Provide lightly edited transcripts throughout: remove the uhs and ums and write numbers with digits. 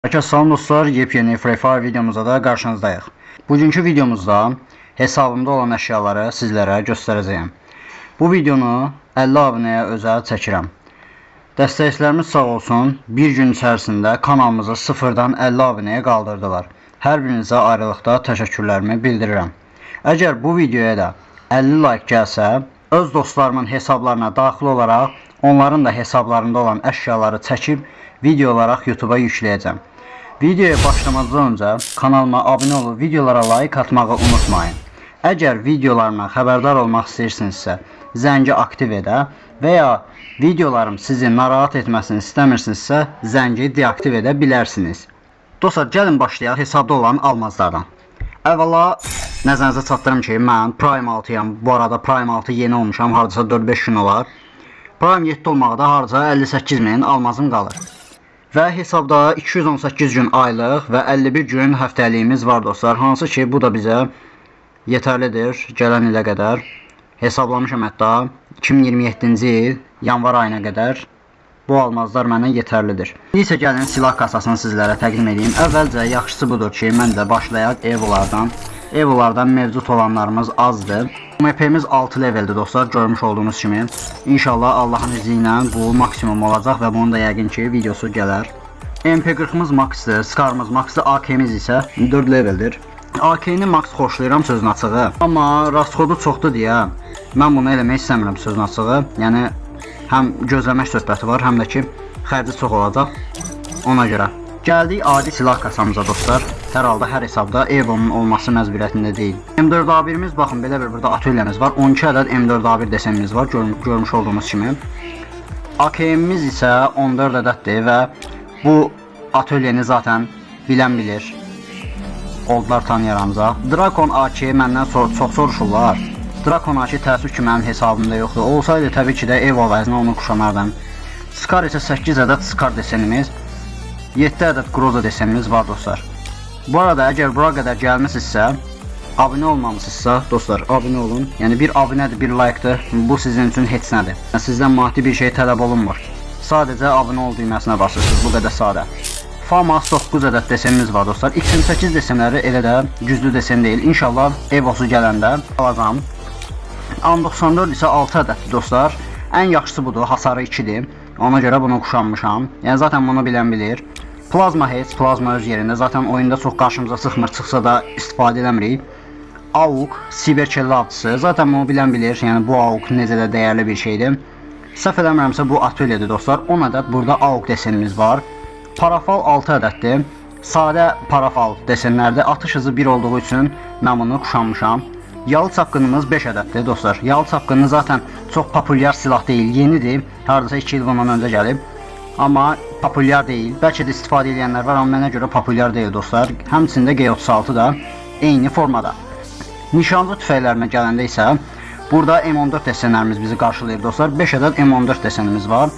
Herkese salam dostlar, yepyeni Free Fire videomuzda da qarşınızdayıq. Bugünkü videomuzda hesabımda olan əşyaları sizlərə göstərəcəyəm. Bu videonu 50 abunəyə özəl çəkirəm. Dəstəkçilərimiz sağ olsun, bir gün içərisində kanalımızı sıfırdan 50 abunəyə qaldırdılar. Hər birinizə ayrılıqda təşəkkürlərimi bildirirəm. Əgər bu videoya da 50 like gəlsə, öz dostlarımın hesablarına daxil olaraq onların da hesablarında olan əşyaları çəkib video olaraq YouTube'a yükləyəcəm. Videoya başlamadan öncə kanalıma abunə olub videolara like atmağı unutmayın. Əgər videolarımdan xəbərdar olmaq istəyirsinizsə, zəngi aktiv edə və ya videolarım sizi narahat etməsini istəmirsinizsə, zəngi deaktiv edə bilərsiniz. Dostlar, gəlin başlayaq hesabda olan almazlardan. Əvvəla nəzərinizə çatdırım ki, mən Prime 6'yam. Bu arada Prime 6 yeni olmuşam, hardasa 4-5 gün olar. Prime 7 olmaqda harca 58.000 almazım qalır. Və hesabda 218 gün aylıq və 51 gün həftəliyimiz var dostlar. Hansı ki bu da bizə yetərlidir gələn ilə qədər. Hesablamışam hətta 2027-ci il yanvar ayına qədər bu almazlar mənə yetərlidir. İndi isə gəlin silah kasasını sizlərə təqdim edeyim. Əvvəlcə yaxşısı budur ki, məncə başlayaq Evolardan. Evolardan mevcut olanlarımız azdır. UMP'miz 6 leveldir dostlar, görmüş olduğunuz kimi. İnşallah Allahın izni ilə bu maksimum olacaq və bunun da yəqin ki videosu gələr. MP40'mız maxdır, Scar'mız maxdır, AK-miz isə 4 leveldir. AK-ni max xoşlayıram sözün açığı, amma rastxodu çoxdur deyə mən bunu eləmək istəmirəm sözün açığı. Yəni həm gözləmək söhbəti var, həm də ki xərci çox olacaq ona görə. Gəldik adi silah kasamıza dostlar. Hər halda hər hesabda Evo'nun olması məcburiyyətində deyil. M4A1'miz baxın, belə bir burada atölyemiz var. 12 ədəd M4A1 desenimiz var, görmüş olduğunuz kimi. AKM'miz isə 14 ədəddir və bu atölyeni zaten bilən bilir. Oldlar tanıyaramıza. Drakon AK məndən çox soruşurlar. Drakon AK təəssüf ki mənim hesabımda yoxdur. Olsaydı təbii ki də Evo vəzinə onu kuşanardım. Scar isə 8 ədəd Scar desenimiz, 7 ədəd Groza desenimiz var dostlar. Bu arada əgər bura qədər gəlməsinizsə, abunə olmamısınızsa dostlar, abunə olun. Yəni bir abunədir, bir like'dır. Bu sizin üçün heç nədir. Sizdən maddi bir şey tələb olunmur. Sadəcə abunə ol düyməsinə basırsınız. Bu qədər sadə. FAMAS 9 ədəd desenimiz var dostlar. X28 desenləri elə də güclü desen deyil. İnşallah Evo'su gələndə alacağım. AN94 isə 6 ədəddir dostlar. Ən yaxşısı budur, hasarı 2'dir. Ona görə bunu kuşanmışam. Yəni zaten bunu bilən bilir. Plazma heç, plazma öz yerində. Zaten oyunda çox qarşımıza çıxmır, çıxsa da istifadə eləmirik. AUK, siber kəllə avcısı. Zaten bunu bilən bilir. Yəni bu AUK necə də dəyərli bir şeydir. Səhv eləmirəmsə bu atölyedir dostlar. 10 ədəd burada AUK desenimiz var. Parafal 6 ədəddir. Sadə parafal desenlərdə atış hızı 1 olduğu üçün mən bunu kuşanmışam. Yalı çapqınımız 5 ədəddir dostlar. Yalı çapqını zaten çox populyar silah deyil, yenidir. Hardasa 2 il bundan öncə gəlib. Amma populyar deyil. Bəlkə də istifadə edənlər var, amma mənə görə populyar deyil dostlar. Həmçində G36 da eyni formada. Nişancı tüfəklərinə gələndə isə burada M14 desenlərimiz bizi qarşılayır dostlar. 5 ədəd M14 desenimiz var.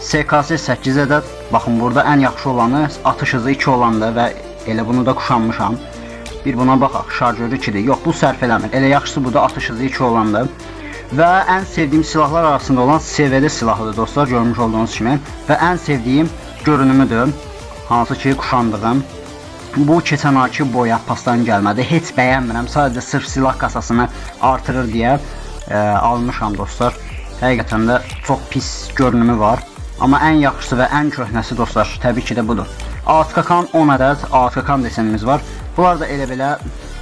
SKS 8 ədəd. Baxın burada ən yaxşı olanı atış hızı 2 olandır və elə bunu da kuşanmışam. Bir buna baxaq, şarjörü 2'dir. Yox, bu sərf eləmir. Elə yaxşısı burada atış hızı 2 olandır. Və ən sevdiyim silahlar arasında olan CVD silahıdır dostlar, görmüş olduğunuz kimi. Və ən sevdiyim görünümüdür, hansı ki kuşandığım. Bu keçən ayki boya pastan gəlmədi, heç bəyənmirəm, sadəcə sırf silah kasasını artırır deyə almışam dostlar. Həqiqətən də çox pis görünümü var. Amma ən yaxşısı və ən köhnəsi dostlar, təbii ki də budur. ATKK 10 ədəd ATKK desenimiz var. Bunlar da elə belə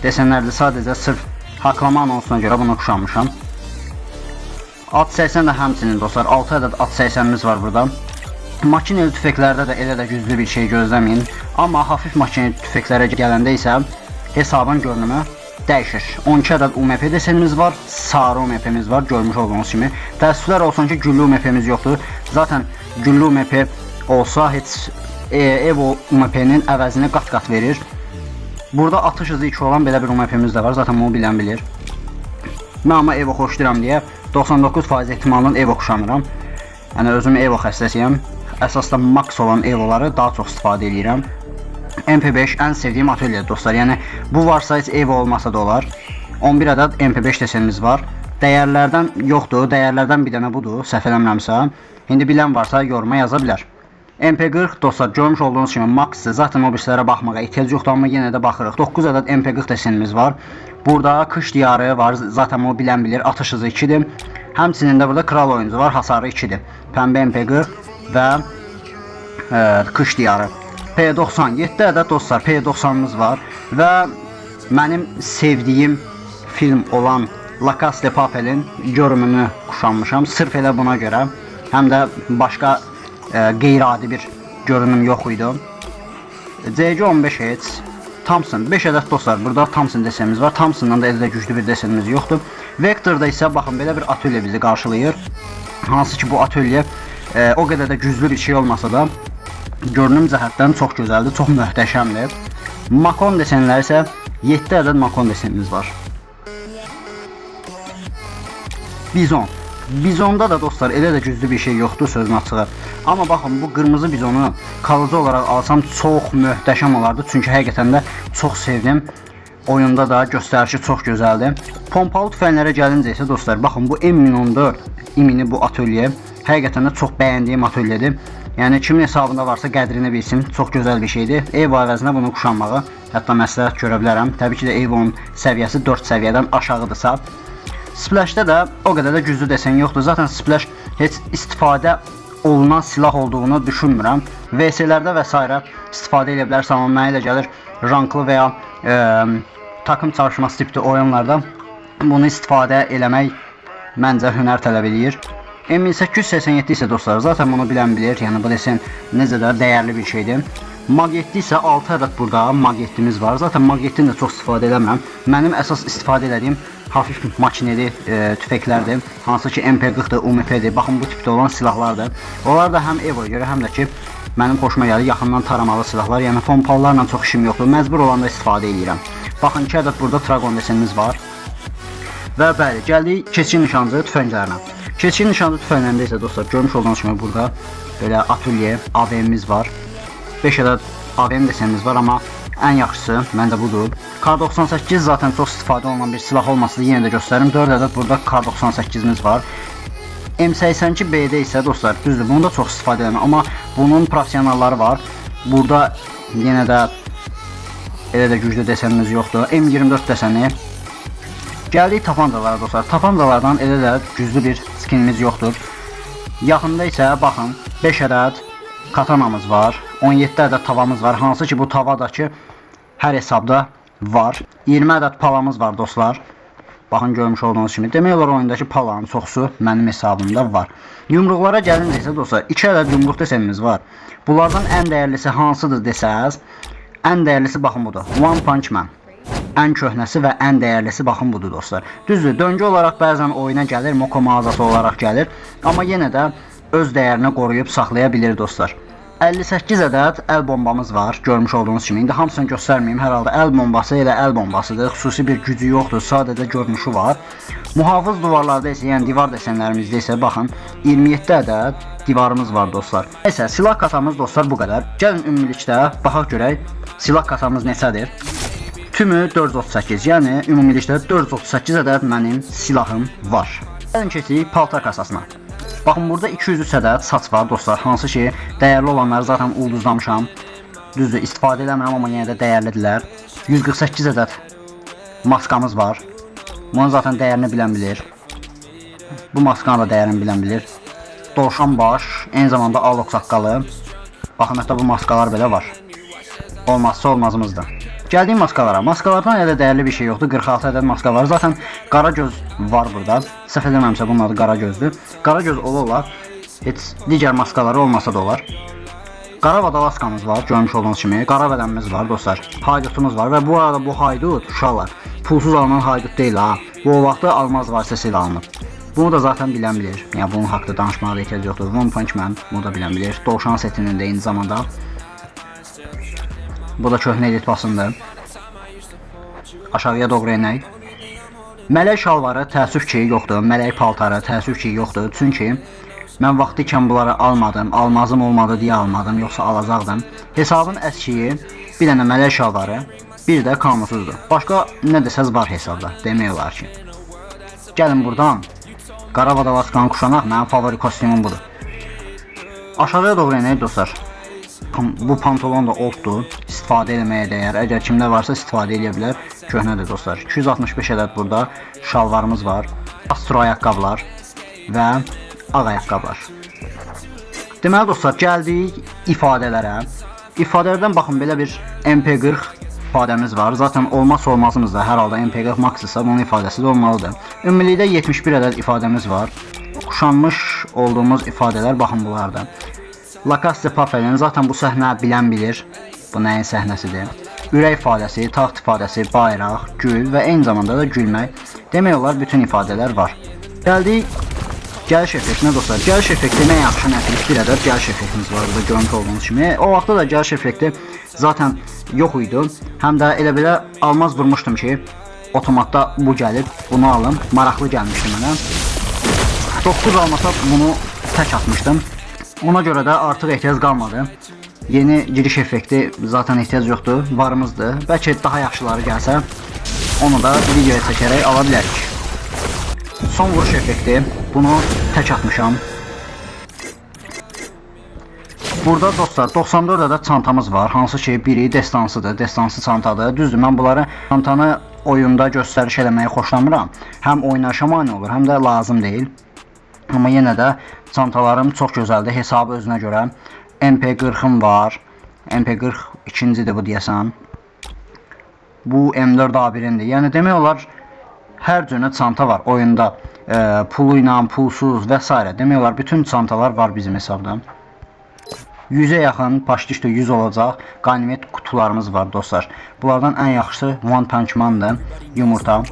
desenlərdir, sadəcə sırf haklama anonsuna görə bunu kuşanmışam. AT80 də həmçinin dostlar, 6 ədəd AT80'miz var burada. Makineli tüfəklərdə də elə də güclü bir şey gözləməyin. Amma hafif makineli tüfəklərə gələndə isə hesabın görünümü dəyişir. 12 ədəd UMP desenimiz var, sarı UMP'miz var, görmüş olduğunuz kimi. Təəssüflər olsun ki güllü UMP'miz yoxdur. Zaten güllü UMP olsa heç Evo UMP'nin əvəzini qat-qat verir. Burada atış hızı 2 olan belə bir UMP'miz də var, zaten bunu bilən bilir. Mən amma Evo xoşlayıram deyə 99% ehtimalla Evo kuşanıram. Yəni özüm Evo xəstəsiyəm. Əsasda max olan Evo'ları daha çox istifadə edirəm. MP5 ən sevdiyim atölyedir dostlar. Yəni bu varsa heç Evo olmasa da olar. 11 ədəd MP5 desenimiz var. Dəyərlərdən yoxdur, dəyərlərdən bir dənə budur, səhv eləmirəmsə. İndi bilən varsa yoruma yaza bilər. MP40 dostlar, görmüş olduğunuz kimi max, zaten o birislərə baxmağa ehtiyac yoxdur, amma yenə də baxırıq. 9 ədəd MP40 desenimiz var. Burada kış diyarı var, zaten o bilən bilir, atış hızı 2'dir. Həmçinin də burada kral oyuncu var, hasarı 2'dir. Pəmbə MP40 və kış diyarı. P90, 7 ədəd dostlar P90'ımız var və mənim sevdiyim film olan La Casa de Papel'in görümünü kuşanmışam. Sırf elə buna görə, həm də başqa qeyri-adi bir görünüm yox idi. CG15H Thompson 5 ədəd dostlar, burada Thompson desenimiz var. Thompson'dan da elə güclü bir desenimiz yoxdur. Vector'da isə baxın belə bir atölye bizi qarşılayır. Hansı ki bu atölye o qədər də güclü bir şey olmasa da görünüm cəhətdən çox gözəldir, çox möhtəşəmdir. Makon desenləri isə 7 ədəd Makon desenimiz var. Bizon. Bizonda da dostlar elə də güclü bir şey yoxdur sözün açığı. Amma baxın bu qırmızı bizonu kalıcı olaraq alsam çox möhtəşəm olardı. Çünki həqiqətən də çox sevdim. Oyunda da göstərişi çox gözəldir. Pompalı tüfənglərə gəlincə isə dostlar, baxın bu M1014 imini bu atölye həqiqətən də çox bəyəndiyim atölyedir. Yəni kimin hesabında varsa qədrini bilsin, çox gözəl bir şeydir. Evo əvəzinə bunu kuşanmağı hətta məsləhət görə bilərəm. Təbii ki də Evo'nun səviyyəsi 4 səviyyədən aşağıdırsa. Splash'də də o qədər də güclü desen yoxdur. Zaten Splash heç istifadə olunan silah olduğunu düşünmürəm. VS-lərdə və s. istifadə edə bilərsən, amma mənə elə gəlir ranklı və ya takım çalışması tipli oyunlarda bunu istifadə eləmək məncə hünər tələb edir. M1887 isə dostlar, zaten bunu bilən bilir. Yəni bu desen necə də dəyərli bir şeydir. Mag 7 isə 6 ədəd burada Mag 7'miz var. Zaten Mag 7'ni də çox istifadə eləmirəm. Mənim əsas istifadə etdiyim hafif makineli tüfəklərdir. Hansı ki MP40'dır, UMP'dir. Baxın bu tipdə olan silahlardır. Onlar da həm Evo'ya görə, həm də ki mənim xoşuma gəlir yaxından taramalı silahlar. Yəni pompalılarla çox işim yoxdur. Məcbur olanda istifadə edirəm. Baxın 2 ədəd burada Tragon desenimiz var. Və bəli, gəldik keçkin nişancı tüfənglərinə. Keçkin nişancı tüfənglərində isə dostlar, görmüş olduğunuz kimi burada belə atölye AVM'miz var. 5 ədəd AVM desenimiz var, amma ən yaxşısı məncə budur. Kar98 zaten çox istifadə olunan bir silah olmasa da yenə də göstərim. 4 ədəd burada Kar98'imiz var. M82B'də isə dostlar, düzdür, bunu da çox istifadə edeməm, amma bunun professionalları var. Burada yenə də elə də güclü desenimiz yoxdur. M24 deseni. Gəldik tapancalara dostlar. Tapancalardan elə də güclü bir skinimiz yoxdur. Yaxında isə baxın 5 ədəd katanamız var. 17 ədəd tavamız var. Hansı ki bu tavadakı hər hesabda var. 20 ədəd palamız var dostlar. Baxın görmüş olduğunuz kimi. Demək olar oyundakı palanın çoxusu mənim hesabımda var. Yumruqlara gəlincə isə dostlar 2 ədəd yumruq desenimiz var. Bunlardan ən dəyərlisi hansıdır desəz, ən dəyərlisi baxın budur. One Punch Man. Ən köhnəsi və ən dəyərlisi baxın budur dostlar. Düzdür, döngü olaraq bəzən oyuna gəlir, Moko mağazası olaraq gəlir. Amma yenə də öz dəyərini qoruyub saxlaya bilir dostlar. 58 ədəd əl bombamız var, görmüş olduğunuz kimi. İndi hamısını göstərməyim, hər halda əl bombası elə əl bombasıdır. Xüsusi bir gücü yoxdur, sadəcə görünüşü var. Mühafız divarlarda isə, yəni divar desenlərimizdə isə baxın 27 ədəd divarımız var dostlar. Nəysə, silah kasamız dostlar bu qədər. Gəlin ümumilikdə baxaq görək silah kasamız neçədir. Tümü 438, yəni ümumilikdə 438 ədəd mənim silahım var. Gəlin keçək paltar kasasına. Baxın burada 203 ədəd saç var dostlar, hansı ki dəyərli olanları zaten ulduzlamışam. Düzdür, istifadə eləmirəm, amma yenə də dəyərlidirlər. 148 ədəd maskamız var. Bunun zaten dəyərini bilən bilir. Bu maskanın da dəyərini bilən bilir. Dovşan baş, eyni zamanda Alok saqqalı. Baxın, hətta bu maskalar belə var. Olmazsa olmazımızdır. Gəldiğim maskalara. Maskalardan elə dəyərli bir şey yoxdur. 46 ədəd maska var. Zaten qara göz var burada. Səhv eləmirəmsə bunun adı qara gözdür. Qara göz olar. Heç digər maskaları olmasa da olar. Qara vadalaskamız var, görmüş olduğunuz kimi. Qara bədənimiz var dostlar. Haydutumuz var və bu arada bu haydut uşaqlar pulsuz alınan haydut deyil ha. Bu o vaxtı almaz vasitəsilə alınıb. Bunu da zaten bilən bilir. Yəni bunun haqqında danışmağa da ehtiyac yoxdur. One Punch Man bunu da bilən bilir. Dovşan setinin də eyni zamanda. Bu da köhnə edit basındır. Aşağıya doğru enək. Mələk şalvarı təəssüf ki yoxdur. Mələk paltarı təəssüf ki yoxdur. Çünki mən vaxtı ikən bunları almadım. Almazım olmadı deyə almadım. Yoxsa alacaqdım. Hesabın əskiyi bir dənə mələk şalvarı, bir də kamusuzdur. Başqa nə desəz var hesabda. Demək olar ki. Gəlin buradan. Qara vadalaskanı kuşanaq. Mənim favori kostyumum budur. Aşağıya doğru enək dostlar. Bu pantolon da olddur. İstifadə etməyə dəyər. Əgər kimdə varsa istifadə edə bilər. Köhnədir dostlar. 265 ədəd burada şalvarımız var. Astro ayaqqabılar və ağ ayaqqabılar. Deməli dostlar, gəldik ifadələrə. İfadələrdən baxın, belə bir MP40 ifadəmiz var. Zaten olmazsa olmazımız da hər halda MP40 Max-ısa bunun ifadəsi də olmalıdır. Ümumilikdə 71 ədəd ifadəmiz var. Kuşanmış olduğumuz ifadələr baxın bunlardan. La Casa de Papel'in zaten bu səhnə bilən bilir. Bu nəyin səhnəsidir? Ürək ifadəsi, taxt ifadəsi, bayraq, gül və eyni zamanda da gülmək. Demək olar bütün ifadələr var. Gəldik gəliş effektinə dostlar. Gəliş effekti nə yaxşı nəfis bir ədəd gəliş effektimiz var burada görüntü olduğunuz kimi. O vaxtda da gəliş effekti zaten yox idi. Həm də elə belə almaz durmuşdum ki, otomatda bu gəlib, bunu alım. Maraqlı gəlmişdi mənə. 9 almasa bunu tək atmışdım. Ona görə də artıq ehtiyac qalmadı. Yeni giriş effekti zaten ehtiyac yoxdur, varımızdır. Bəlkə daha yaxşıları gəlsə, onu da videoya çəkərək ala bilərik. Son vuruş effekti, bunu tək atmışam. Burada dostlar 94 ədəd çantamız var, hansı ki biri destansıdır, destansı çantadır. Düzdür, mən bunları çantanı oyunda göstəriş eləməyi xoşlamıram. Həm oynayışa mane olur, həm də lazım deyil. Amma yenə də çantalarım çox gözəldir, hesabı özünə görə. MP40'ım var, MP40 ikincidir bu deyəsən. Bu M4A1'indir, yəni demək olar hər cürə çanta var oyunda. Pulu ilə, pulsuz və s. Demək olar bütün çantalar var bizim hesabda. 100'e yaxın, paştişdə 100 olacaq qanimet kutularımız var dostlar. Bunlardan ən yaxşısı One Punch Man'dır, yumurta.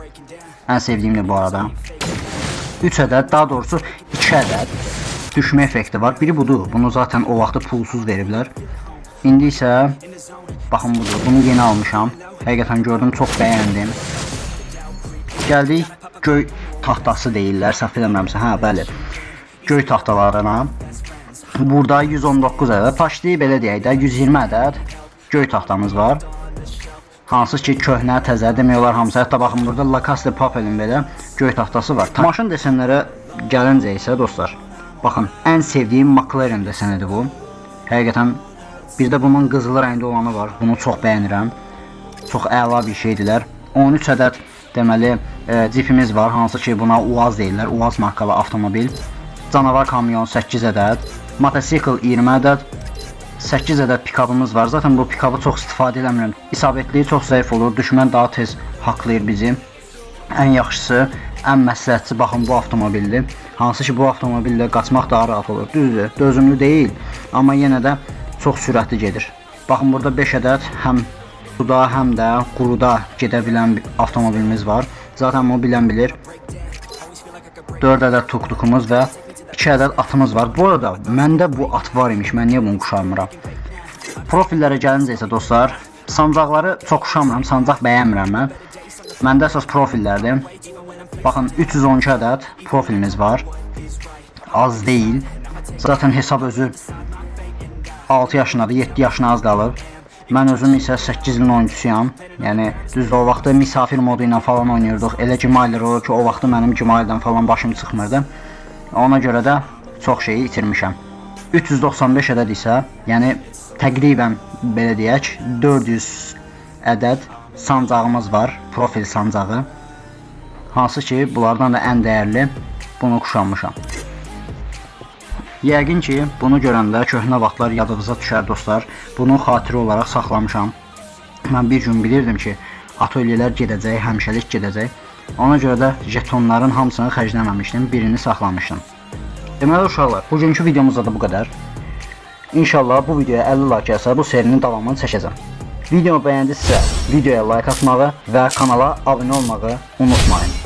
Ən sevdiyimdir bu arada. 3 ədəd, daha doğrusu 2 ədəd düşmə effekti var. Biri budur, bunu zaten o vaxtı pulsuz veriblər. İndi isə baxın budur, bunu yeni almışam. Həqiqətən gördüm, çox bəyəndim. Gəldik göy taxtası deyirlər, səhv eləmirəmsə, hə bəli. Göy taxtalarına. Burada 119 ədəd, paşlayıb belə deyək də 120 ədəd göy taxtamız var. Hansı ki köhnə, təzə demək olar hamısı. Hətta baxın burada La Casa de Papel'in belə göy taxtası var. Maşın desenlərə gəlincə isə dostlar, baxın ən sevdiyim McLaren desenidir bu. Həqiqətən bir də bunun qızılı rəngdə olanı var. Bunu çox bəyənirəm. Çox əla bir şeydilər. 13 ədəd deməli cipimiz var. Hansı ki buna UAZ deyirlər. UAZ markalı avtomobil. Canavar kamyon 8 ədəd. Motosikl 20 ədəd. 8 ədəd pikabımız var. Zaten bu pikabı çox istifadə eləmirəm. İsabətliyi çox zəif olur. Düşmən daha tez haqlayır bizi. Ən yaxşısı, ən məsləhətçi baxın bu avtomobildir. Hansı ki bu avtomobillə qaçmaq daha rahat olur. Düzdür, dözümlü deyil, amma yenə də çox sürətli gedir. Baxın burada 5 ədəd həm suda, həm də quruda gedə bilən avtomobilimiz var. Zaten bunu bilən bilir. 4 ədəd tuk-tukumuz və 2 ədəd atımız var. Bu arada məndə bu at var imiş. Mən niyə bunu quşanmıram? Profillərə gəlincə isə dostlar, sancaqları çox quşanmıram. Sancaq bəyənmirəm mən. Məndə əsas profillərdir. Baxın 312 ədəd profilimiz var. Az deyil. Zaten hesab özü 6 yaşındadır, 7 yaşına az qalır. Mən özüm isə 8 ilin oyuncusuyam. Yəni düzdür o vaxtda misafir modu ilə falan oynayırdıq. Elə Gmail olur ki o vaxtda mənim Gmaildən falan başım çıxmırdı. Ona görə də çox şeyi itirmişəm. 395 ədəd isə, yəni təqribən belə deyək 400 ədəd sancağımız var, profil sancağı. Hansı ki bunlardan da ən dəyərli bunu kuşanmışam. Yəqin ki bunu görəndə köhnə vaxtlar yadınıza düşər dostlar. Bunu xatirə olaraq saxlamışam. Mən bir gün bilirdim ki atölyələr gedəcək, həmişəlik gedəcək. Ona görə də jetonların hamısını xərcləməmişdim, birini saxlamışdım. Deməli uşaqlar, bugünkü videomuzda da bu qədər. İnşallah bu videoya 50 like gəlsə bu serinin davamını çəkəcəm. Videomu bəyəndinizsə videoya like atmağı və kanala abunə olmağı unutmayın.